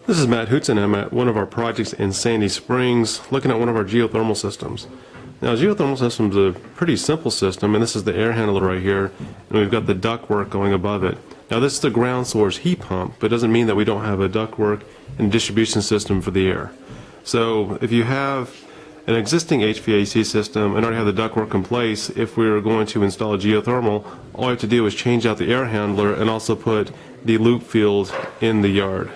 This is Matt Hootson. I'm at one of our projects in Sandy Springs looking at one of our geothermal systems. Now, a geothermal system is a pretty simple system, and this is the air handler right here, and we've got the ductwork going above it. Now, this is the ground source heat pump, but it doesn't mean that we don't have a ductwork and distribution system for the air. So if you have an existing HVAC system and already have the ductwork in place, if we are going to install a geothermal, all we have to do is change out the air handler and also put the loop field in the yard.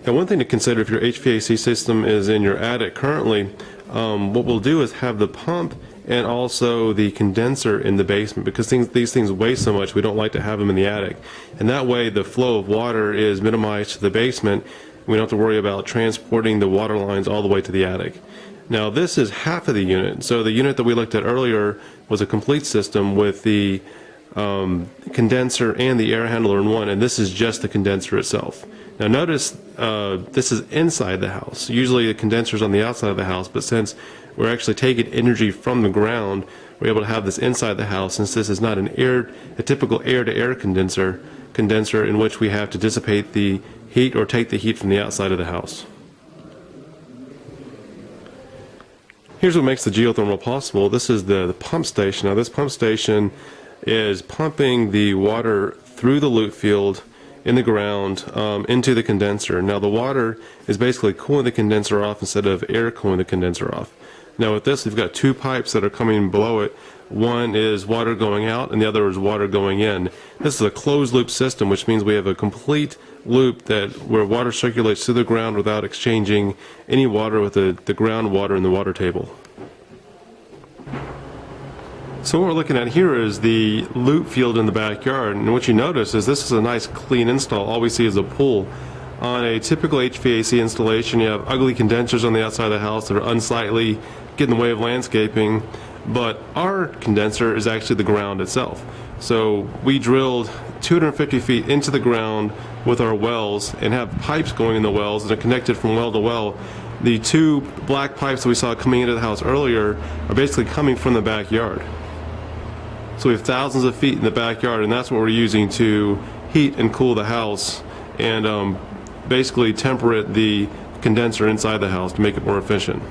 Now, one thing to consider if your HVAC system is in your attic currently, what we'll do is have the pump and also the condenser in the basement, because these things weigh so much, we don't like to have them in the attic. And that way the flow of water is minimized to the basement. We don't have to worry about transporting the water lines all the way to the attic. Now, this is half of the unit. So the unit that we looked at earlier was a complete system with the condenser and the air handler in one, and this is just the condenser itself. Now notice this is inside the house. Usually the condenser is on the outside of the house, but since we're actually taking energy from the ground, we're able to have this inside the house, since this is not a typical air-to-air condenser in which we have to dissipate the heat or take the heat from the outside of the house. Here's what makes the geothermal possible. This is the pump station. Now, this pump station is pumping the water through the loop field in the ground into the condenser. Now, the water is basically cooling the condenser off instead of air cooling the condenser off. Now, with this, we've got two pipes that are coming below it. One is water going out and the other is water going in. This is a closed loop system, which means we have a complete loop where water circulates through the ground without exchanging any water with the groundwater in the water table. So what we're looking at here is the loop field in the backyard, and what you notice is this is a nice clean install. All we see is a pool. On a typical HVAC installation, you have ugly condensers on the outside of the house that are unsightly, get in the way of landscaping, but our condenser is actually the ground itself. So we drilled 250 feet into the ground with our wells and have pipes going in the wells that are connected from well to well. The two black pipes that we saw coming into the house earlier are basically coming from the backyard. So we have thousands of feet in the backyard, and that's what we're using to heat and cool the house and basically temperate the condenser inside the house to make it more efficient.